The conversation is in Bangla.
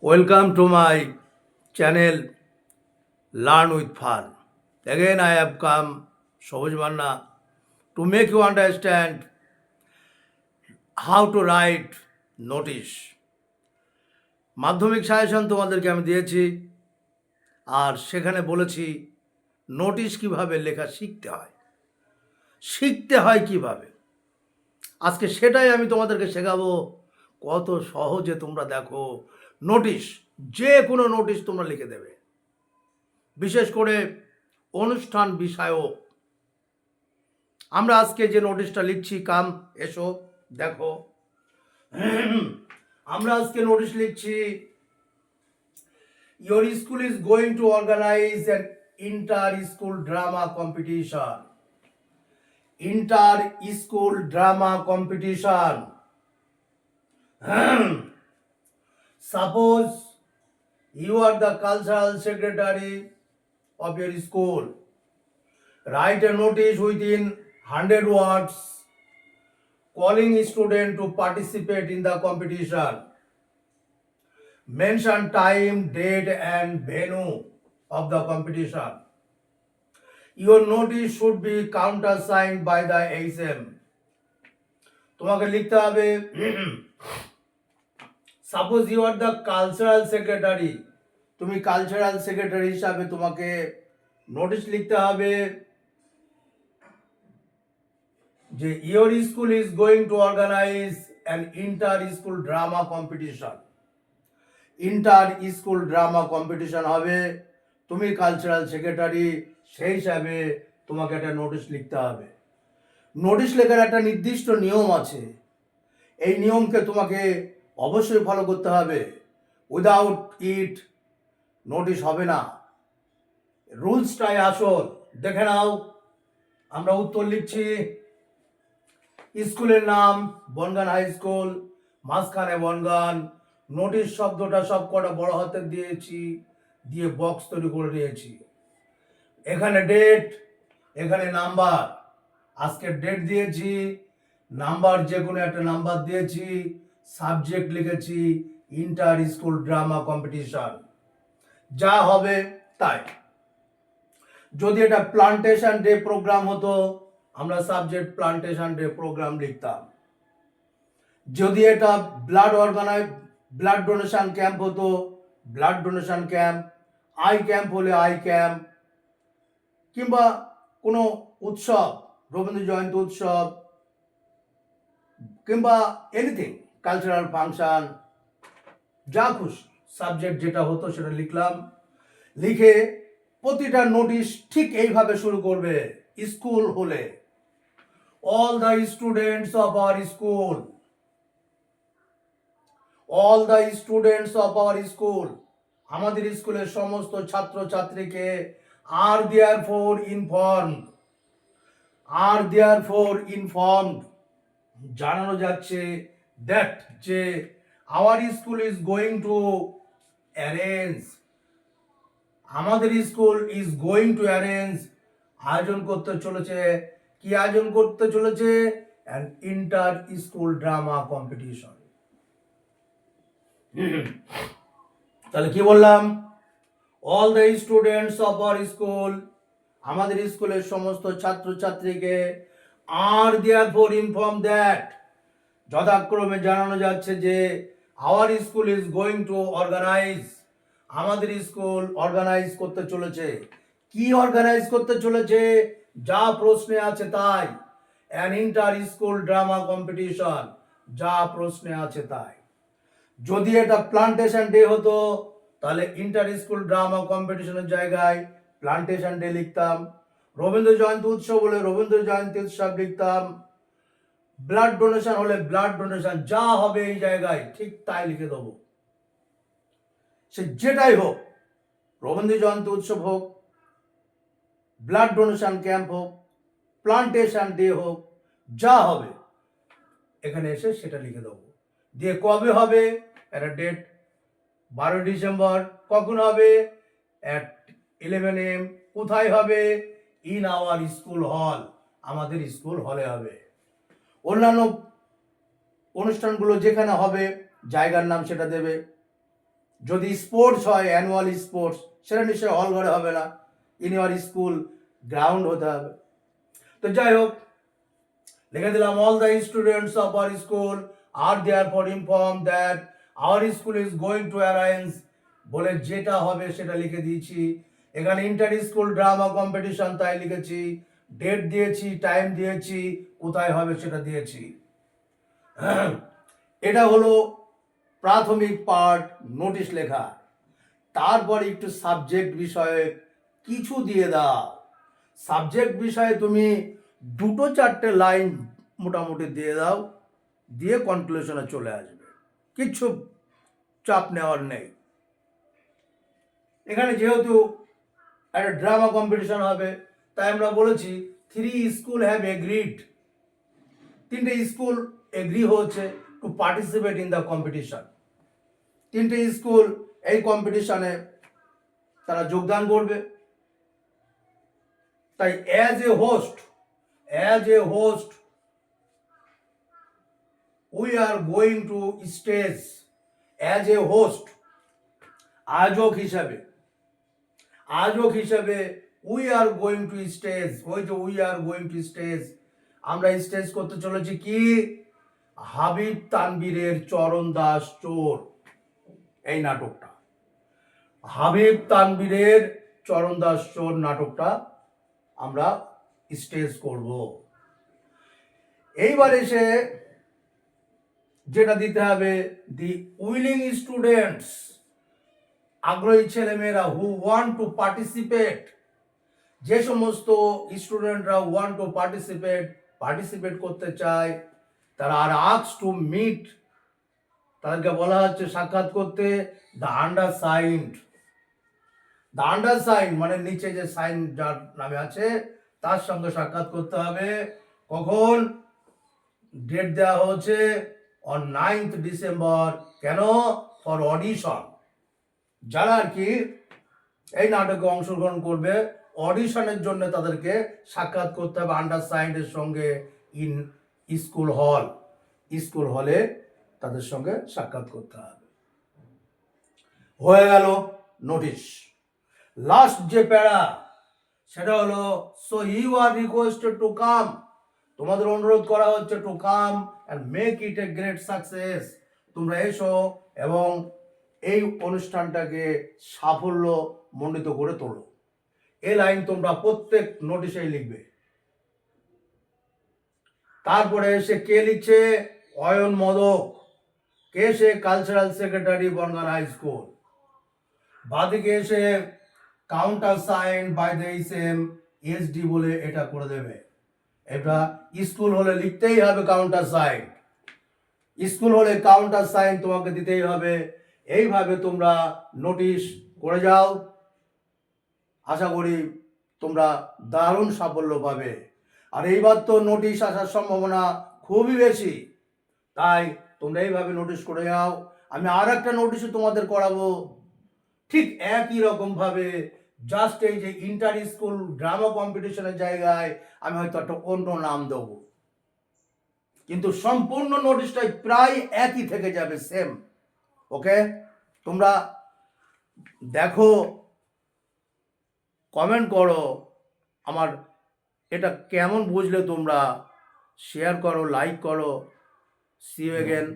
Welcome to my channel Learn with Fun. Again, I have come, Shobhaj Manna, to make you understand how to write notice. মাধ্যমিক সাজেশন তোমাদেরকে আমি দিয়েছি আর সেখানে বলেছি নোটিশ কিভাবে লেখা শিখতে হয় কিভাবে। আজকে সেটাই আমি তোমাদেরকে শেখাবো। কত সহজে তোমরা দেখো নোটিশ, যে কোনো নোটিশ তোমরা লিখে দেবে, বিশেষ করে অনুষ্ঠান বিষয়ক। আমরা আজকে যে নোটিশটা লিখছি, কাম এসো দেখো, আমরা আজকে নোটিশ লিখছি, your school is going to organize an inter-school drama competition. Inter-school drama competition. Suppose you are the cultural secretary of your school. Write a notice within 100 words calling student to participate in the competition. Mention time, date and venue of the competition. Your notice should be countersigned by the HM. তোমাকে লিখতে হবে, suppose you are the cultural secretary, তুমি কালচারাল সেক্রেটারি হিসাবে তোমাকে নোটিশ লিখতে হবে যে your school is going to organise an inter school drama competition. Inter school drama competition হবে, তুমি কালচারাল সেক্রেটারি, সেই হিসাবে তোমাকে একটা নোটিশ লিখতে হবে। নোটিশ লেখার একটা নির্দিষ্ট নিয়ম আছে, এই নিয়মকে তোমাকে অবশ্যই ফলো করতে হবে। উইদাউট ইট নোটিশ হবে না। রুলসটাই আসল, দেখে নাও। আমরা উত্তর লিখছি, স্কুলের নাম বনগান হাই স্কুল, মাঝখানে বনগান, নোটিশ শব্দটা সব কটা বড় হাতে দিয়েছি, দিয়ে বক্স তৈরি করে নিয়েছি। এখানে ডেট, এখানে নাম্বার, আজকের ডেট দিয়েছি, নাম্বার যে কোনো একটা নাম্বার দিয়েছি, সাবজেক্ট লিখেছি ইন্টার স্কুল ড্রামা কম্পিটিশন, যা হবে তাই। যদি এটা প্লান্টেশন ডে প্রোগ্রাম হতো, আমরা সাবজেক্ট প্লান্টেশন ডে প্রোগ্রাম লিখতাম। যদি এটা ব্লাড ডোনেশন ক্যাম্প হতো, blood donation camp, eye camp হলে আই ক্যাম্প, কিংবা কোনো উৎসব, রবীন্দ্র জয়ন্তী উৎসব, কিংবা এনিথিং, কালচারাল ফাংশন, যা খুশি সাবজেক্ট যেটা হতো সেটা লিখলাম। লিখে প্রতিটা নোটিশ ঠিক এইভাবে শুরু করবে। স্কুল হলে all the students of our school, all the students of our school, আমাদের স্কুলের সমস্ত ছাত্র ছাত্রীকে are therefore informed, জানানো যাচ্ছে that যে our school is going to arrange, আমাদের school is going to arrange, আয়োজন করতে চলেছে, কি আয়োজন করতে চলেছে? an inter school drama competition। তাহলে কি বললাম? all the students of our school, আমাদের স্কুলের সমস্ত ছাত্র ছাত্রীকে are therefore informed that, যথাক্রমে জানানো যাচ্ছে যে our school is going to organize, আমাদের স্কুল অর্গানাইজ করতে চলেছে। কি অর্গানাইজ করতে চলেছে? যা প্রশ্নে আছে তাই, an inter school drama competition, যা প্রশ্নে আছে তাই। যদি এটা প্লান্টেশন ডে হতো, তাহলে ইন্টার স্কুল ড্রামা কম্পিটিশনের জায়গায় প্লান্টেশন ডে লিখতাম। রবীন্দ্র জয়ন্তী উৎসব হলে রবীন্দ্র জয়ন্তী উৎসব লিখতাম। ব্লাড ডোনেশন হলে ব্লাড ডোনেশন, যা হবে এই জায়গায় ঠিক তাই লিখে দেবো। সে যেটাই হোক, রবীন্দ্র জয়ন্তী উৎসব হোক, ব্লাড ডোনেশন ক্যাম্প হোক, প্লান্টেশন ডে হোক, যা হবে এখানে এসে সেটা লিখে দেবো। দিয়ে কবে হবে একটা ডেট, 12 ডিসেম্বর। কখন হবে? at 11 AM। কোথায় হবে? ইন আওয়ার স্কুল হল, আমাদের স্কুল হলে হবে। অন্যান্য অনুষ্ঠানগুলো যেখানে হবে জায়গার নাম সেটা দেবে। যদি স্পোর্টস হয়, অ্যানুয়াল স্পোর্টস, সেটা নিশ্চয়ই হল ঘরে হবে না, ইন ইউর স্কুল গ্রাউন্ড হতে হবে। তো যাই হোক, লিখে দিলাম all the students of our school are therefore inform that our school is going to arrange, বলে যেটা হবে সেটা লিখে দিয়েছি। এখানে ইন্টার স্কুল ড্রামা কম্পিটিশন তাই লিখেছি, ডেট দিয়েছি, টাইম দিয়েছি, কোথায় হবে সেটা দিয়েছি। এটা হলো প্রাথমিক পার্ট নোটিশ লেখা। তারপর একটু সাবজেক্ট বিষয়ে কিছু দিয়ে দাও। সাবজেক্ট বিষয়ে তুমি 2-4টে লাইন মোটামুটি দিয়ে দাও, দিয়ে কনক্লুশনে চলে আসবে, কিচ্ছু চাপ নেওয়ার নেই। এখানে যেহেতু একটা ড্রামা কম্পিটিশন হবে, তাই আমরা বলেছি 3 স্কুল হ্যাভ এগ্রিড, 3টে স্কুল এগ্রি হচ্ছে to participate in the competition. 3টে স্কুল এই কম্পিটিশনে তারা যোগদান করবে। তাই as a host we are going to stage, as a host আয়োজক হিসাবে we are going to stage, ওই যে we are going to stage, আমরা স্টেজ করতে চলেছি কি, হাবিব তানবীরের চরণ দাস চোর, এই নাটকটা, হাবিব তানবীরের চরণ দাস চোর নাটকটা আমরা স্টেজ করব। এইবার এসে যেটা দিতে হবে, দি উইলিং স্টুডেন্টস, আগ্রহী ছেলেমেয়েরা, হু ওয়ান্ট টু পার্টিসিপেট, যে সমস্ত স্টুডেন্টরা ওয়ান্ট টু পার্টিসিপেট করতে চায়, তারা আর আস্ক টু মিট, তাদেরকে বলা হচ্ছে সাক্ষাৎ করতে, দ্য আন্ডারসাইন্ড মানে নিচে যে সাইন যার নামে আছে তার সঙ্গে সাক্ষাৎ করতে হবে। কখন? ডেট দেওয়া হচ্ছে অন 9th ডিসেম্বর। কেন? For audition. যারা আর কি এই নাটকে অংশগ্রহণ করবে, অডিশনের জন্য তাদেরকে সাক্ষাৎ করতে হবে আন্ডারসাইন্ডের সঙ্গে ইন স্কুল হলে তাদের সঙ্গে সাক্ষাৎ করতে হবে। হয়ে গেল নোটিশ। লাস্ট যে প্যারা সেটা হলো, so you are requested to come, তোমাদের অনুরোধ করা হচ্ছে to come and make it a great success, তোমরা এসো এবং এই অনুষ্ঠানটাকে সাফল্য মণ্ডিত করে তোলো। এই লাইন তোমরা প্রত্যেক নোটিশেই লিখবে। তারপরে এসে কে লিখছে? অয়ন মদক। কে সে? Cultural secretary Bongaon high school. বাদিকে এসে counter sign by the same SD বলে এটা করে দেবে। এটা স্কুল হলে লিখতেই হবে কাউন্টার সাইন, স্কুল হলে কাউন্টার সাইন তোমাকে দিতেই হবে। এইভাবে তোমরা নোটিশ করে যাও, আশা করি তোমরা দারুণ সাফল্য পাবে। আর এইবার তো নোটিশ আসার সম্ভাবনা খুবই বেশি, তাই তোমরা এইভাবে নোটিশ করে যাও। আমি আর একটা নোটিশও তোমাদের করাবো ঠিক একই রকম ভাবে, জাস্ট এই যে ইন্টার স্কুল ড্রামা কম্পিটিশনের জায়গায় আমি হয়তো একটা অন্য নাম দেব, কিন্তু সম্পূর্ণ নোটিশটাই প্রায় একই থেকে যাবে, সেম। ওকে, তোমরা দেখো, কমেন্ট করো আমার এটা কেমন বুঝলে তোমরা, শেয়ার করো, লাইক করো। See you again.